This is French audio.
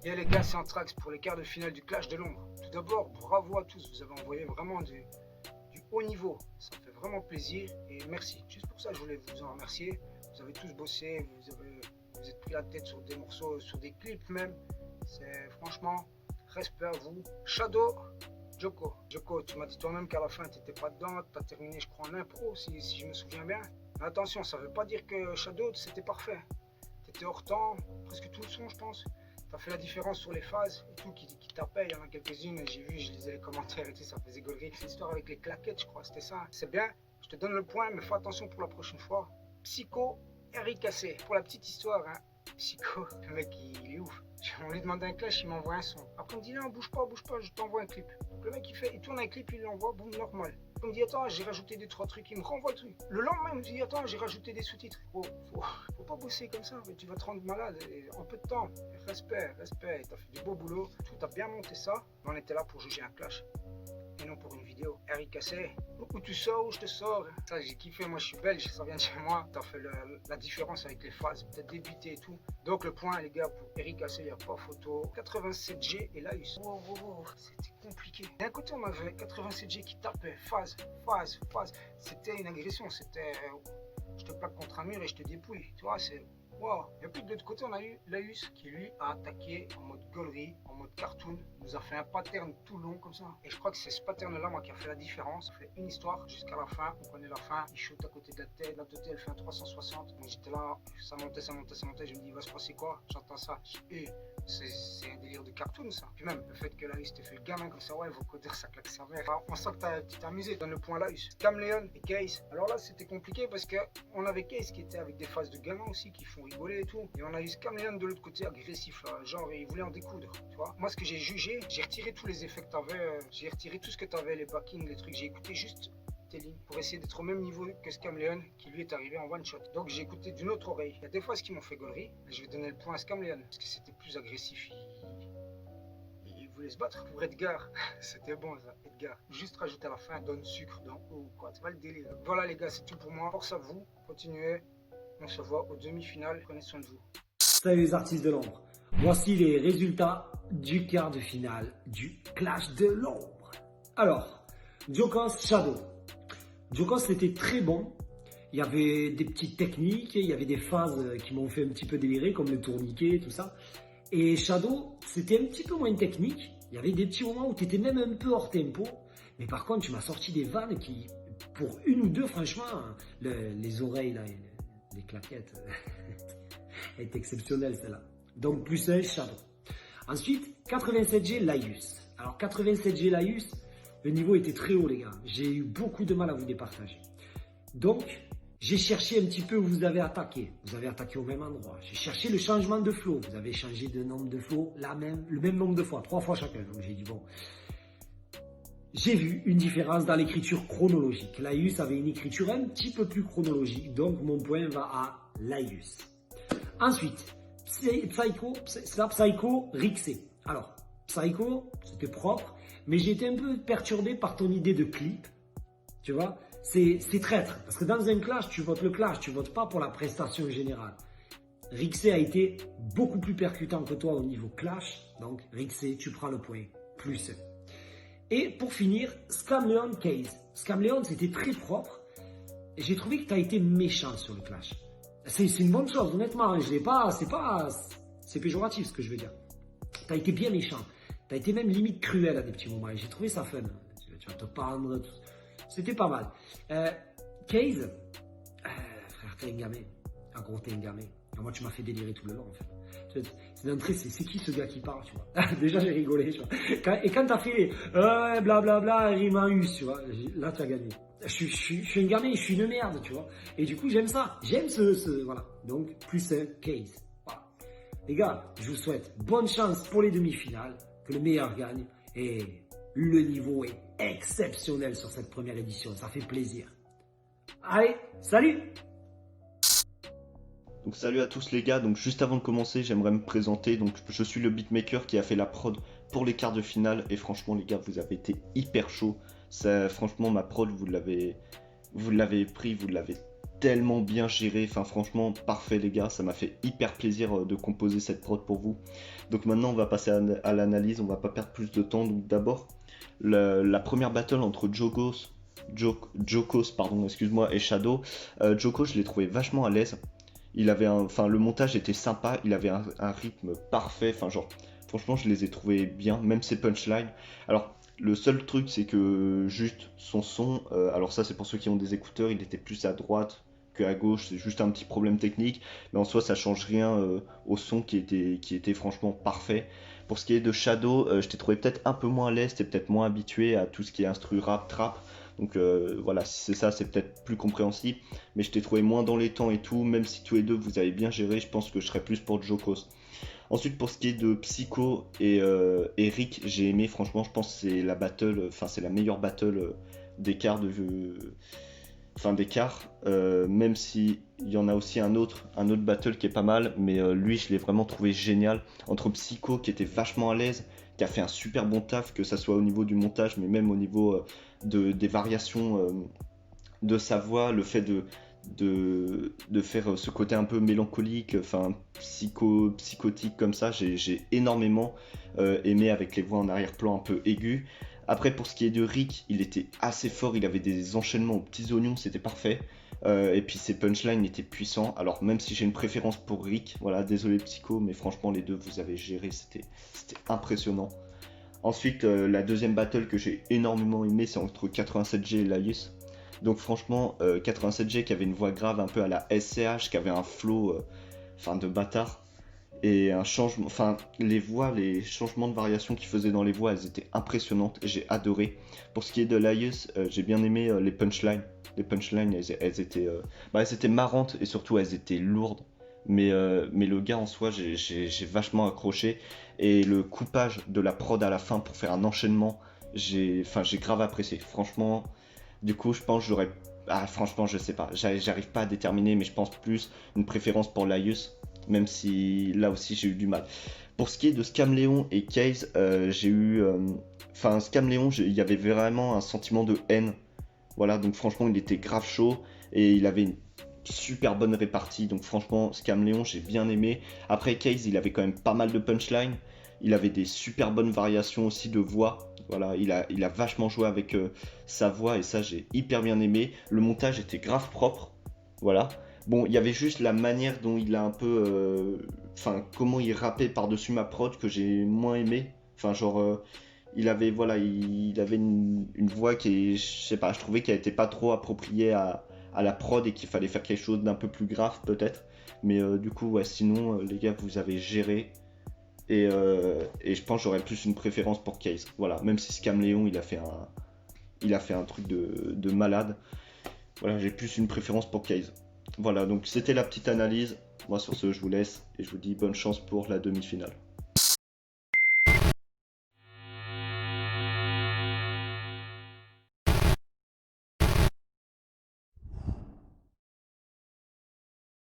Et les gars, c'est Anthrax pour les quarts de finale du Clash de l'Ombre. Tout d'abord, bravo à tous, vous avez envoyé vraiment du haut niveau. Ça me fait vraiment plaisir et merci. Juste pour ça, je voulais vous en remercier. Vous avez tous bossé, vous êtes pris la tête sur des morceaux, sur des clips même. C'est franchement, respect à vous. Shadow, Joko, tu m'as dit toi-même qu'à la fin, tu n'étais pas dedans. Tu as terminé, je crois, en impro, si je me souviens bien. Mais attention, ça ne veut pas dire que Shadow, c'était parfait. Tu étais hors temps, presque tout le son, je pense. Ça fait la différence sur les phases et tout qui tapaient. Il y en a quelques-unes, j'ai vu, je lisais les commentaires et tout, ça faisait gaulerie. L'histoire avec les claquettes, je crois, c'était ça. C'est bien, je te donne le point, mais fais attention pour la prochaine fois. Psycho, Eric Cassé. Pour la petite histoire, hein. Psycho, le mec, il est ouf. On lui demande un clash, il m'envoie un son. Après, on me dit non, bouge pas, je t'envoie un clip. Donc, le mec, il tourne un clip, il l'envoie, boum, normal. On me dit attends, j'ai rajouté 2-3 trucs, il me renvoie le truc. Le lendemain, il me dit attends, j'ai rajouté des sous-titres. Faut pas bosser comme ça, tu vas te rendre malade en peu de temps. Respect, t'as fait du beau boulot, t'as bien monté ça. On était là pour juger un clash et non pour une vidéo. Eric Cassé, où tu sors, où je te sors. Ça, j'ai kiffé, moi je suis belge, ça vient de chez moi. T'as fait la différence avec les phases, peut-être débité et tout. Donc le point, les gars, pour Eric Cassé, il n'y a pas photo. 87G et Laïus. C'était compliqué. D'un côté, on avait 87G qui tapait phase. C'était une agression, c'était je te plaque contre un mur et je te dépouille. Tu vois, c'est wow. Et puis de l'autre côté, on a eu Laïus qui lui a attaqué en mode gaulerie, en mode cartoon. Il nous a fait un pattern tout long comme ça. Et je crois que c'est ce pattern-là, moi, qui a fait la différence. Ça fait une histoire jusqu'à la fin. On connaît la fin. Il shoot à côté de la tête. La tête, elle fait un 360. Moi, j'étais là. Ça montait. Je me dis, il va se passer quoi? J'entends ça. C'est un délire de cartoon, ça. Puis même, le fait que Laïus t'ait fait le gamin comme ça, ouais, vos codeurs, ça claque sa mère. Enfin, on sent que tu t'es amusé. Donne le point Laïus. Caméléon et Case. Alors là, c'était compliqué parce qu'on avait Case qui était avec des phases de gamin aussi qui font rigoler et tout. Et on a eu Caméléon de l'autre côté agressif, là. Genre, il voulait en découdre. Tu vois. Moi, ce que j'ai jugé, j'ai retiré tous les effets que t'avais. J'ai retiré tout ce que t'avais, les backings, les trucs. J'ai écouté juste tes lignes pour essayer d'être au même niveau que ce Caméléon qui lui est arrivé en one shot. Donc j'ai écouté d'une autre oreille. Il y a des fois ce qui m'ont fait gaulerie, mais je vais donner le point à ce Caméléon parce que c'était plus agressif. Il voulait se battre pour Edgar. C'était bon ça, Edgar. Juste rajouter à la fin, donne sucre dans eau ou quoi. C'est pas le délire. Voilà les gars, c'est tout pour moi. Force à vous. Continuez. On se voit aux demi-finales. Prenez soin de vous. Salut les artistes de l'ombre. Voici les résultats du quart de finale du Clash de l'ombre. Alors, Jokos Shadow. Jokos c'était très bon. Il y avait des petites techniques, il y avait des phases qui m'ont fait un petit peu délirer, comme le tourniquet, tout ça. Et Shadow, c'était un petit peu moins technique. Il y avait des petits moments où tu étais même un peu hors tempo. Mais par contre, tu m'as sorti des vannes qui, pour une ou deux, franchement, les oreilles, là, les claquettes, elle est exceptionnelle celle-là. Donc plus un Shadow. Ensuite, 87G Laïus. Alors 87G Laïus, le niveau était très haut les gars. J'ai eu beaucoup de mal à vous départager. Donc, j'ai cherché un petit peu où vous avez attaqué. Vous avez attaqué au même endroit. J'ai cherché le changement de flow. Vous avez changé de nombre de flow le même nombre de fois, 3 fois chacun. Donc j'ai dit bon. J'ai vu une différence dans l'écriture chronologique. Laïus avait une écriture un petit peu plus chronologique. Donc mon point va à Laïus. Ensuite, Psycho, Rixé. Alors, Psycho, c'était propre. Mais j'ai été un peu perturbé par ton idée de clip. Tu vois, c'est traître. Parce que dans un clash, tu votes le clash, tu votes pas pour la prestation générale. Rixé a été beaucoup plus percutant que toi au niveau clash. Donc, Rixé, tu prends le point. Plus. Et pour finir, Scamleon Case. Scamleon, c'était très propre. Et j'ai trouvé que tu as été méchant sur le clash. C'est une bonne chose, honnêtement. Je l'ai pas, c'est péjoratif ce que je veux dire. Tu as été bien méchant. Tu as été même limite cruel à des petits moments. Et j'ai trouvé ça fun. Tu vas te pendre. C'était pas mal. Case, frère, t'es un gamin. En gros, t'es un gamin. Et moi, tu m'as fait délirer tout le long, en fait. C'est d'entrée, c'est qui ce gars qui parle, tu vois. Déjà, j'ai rigolé, tu vois. Et quand t'as fait blablabla, Rimaus, tu vois, là, tu as gagné. Je suis un gamin, je suis une merde, tu vois. Et du coup, j'aime ça. J'aime voilà. Donc, plus un Case. Voilà. Les gars, je vous souhaite bonne chance pour les demi-finales. Que le meilleur gagne. Et le niveau est exceptionnel sur cette première édition. Ça fait plaisir. Allez, salut! Donc salut à tous les gars, donc juste avant de commencer j'aimerais me présenter, donc je suis le beatmaker qui a fait la prod pour les quarts de finale et franchement les gars vous avez été hyper chaud, Ça, franchement, ma prod, vous l'avez pris, vous l'avez tellement bien géré. Enfin, franchement, parfait, les gars. Ça m'a fait hyper plaisir de composer cette prod pour vous. Donc maintenant, on va passer à l'analyse. On va pas perdre plus de temps. Donc d'abord, la première battle entre Jokos, pardon, excuse-moi, et Shadow. Joko, je l'ai trouvé vachement à l'aise. Enfin, le montage était sympa. Il avait un rythme parfait. Enfin, genre, franchement, je les ai trouvés bien. Même ses punchlines. Alors, le seul truc, c'est que juste son son, alors ça c'est pour ceux qui ont des écouteurs, il était plus à droite que à gauche, c'est juste un petit problème technique, mais en soi ça change rien au son qui était franchement parfait. Pour ce qui est de Shadow, je t'ai trouvé peut-être un peu moins à l'aise, t'es peut-être moins habitué à tout ce qui est instru rap, trap, donc voilà, si c'est ça, c'est peut-être plus compréhensible, mais je t'ai trouvé moins dans les temps et tout, même si tous les deux vous avez bien géré, je pense que je serais plus pour Jokos. Ensuite, pour ce qui est de Psycho et Rick, j'ai aimé, franchement, je pense que c'est la battle, enfin, c'est la meilleure battle d'écart enfin, d'écart, même si il y en a aussi un autre battle qui est pas mal, mais lui, je l'ai vraiment trouvé génial. Entre Psycho, qui était vachement à l'aise, qui a fait un super bon taf, que ça soit au niveau du montage, mais même au niveau des variations de sa voix, le fait de faire ce côté un peu mélancolique, enfin psychotique comme ça, j'ai énormément aimé avec les voix en arrière-plan un peu aiguës. Après, pour ce qui est de Rick, il était assez fort, il avait des enchaînements aux petits oignons, c'était parfait. Et puis ses punchlines étaient puissants. Alors même si j'ai une préférence pour Rick, voilà, désolé Psycho, mais franchement les deux vous avez géré, c'était impressionnant. Ensuite, la deuxième battle que j'ai énormément aimé, c'est entre 87G et Laius. Donc franchement, 87G qui avait une voix grave un peu à la SCH, qui avait un flow enfin de bâtard. Et un changement, enfin les changements de variation qu'il faisait dans les voix, elles étaient impressionnantes et j'ai adoré. Pour ce qui est de Laius, j'ai bien aimé les punchlines. Les punchlines, elles étaient marrantes et surtout elles étaient lourdes. Mais le gars en soi, j'ai vachement accroché. Et le coupage de la prod à la fin pour faire un enchaînement, j'ai grave apprécié. Franchement, du coup, je pense j'aurais... Ah, franchement, je sais pas. J'arrive pas à déterminer, mais je pense plus une préférence pour Laius, même si là aussi j'ai eu du mal. Pour ce qui est de Scamléon et Case, j'ai eu... Enfin, Scamléon, il y avait vraiment un sentiment de haine. Voilà, donc franchement, il était grave chaud et il avait une super bonne répartie. Donc franchement, Scamléon, j'ai bien aimé. Après, Case, il avait quand même pas mal de punchline. Il avait des super bonnes variations aussi de voix. Voilà, il a vachement joué avec sa voix et ça, j'ai hyper bien aimé. Le montage était grave propre. Voilà. Bon, il y avait juste la manière dont il a un peu... Enfin, comment il rappait par-dessus ma prod que j'ai moins aimé. Enfin, genre... il avait une voix qui est... Je sais pas, je trouvais qu'elle était pas trop appropriée à la prod et qu'il fallait faire quelque chose d'un peu plus grave peut-être. Mais du coup, ouais, sinon, les gars, vous avez géré. Et je pense que j'aurais plus une préférence pour Case. Voilà, même si Scamléon, il a fait un truc de malade. Voilà, j'ai plus une préférence pour Case. Voilà, donc c'était la petite analyse. Moi, sur ce, je vous laisse et je vous dis bonne chance pour la demi-finale.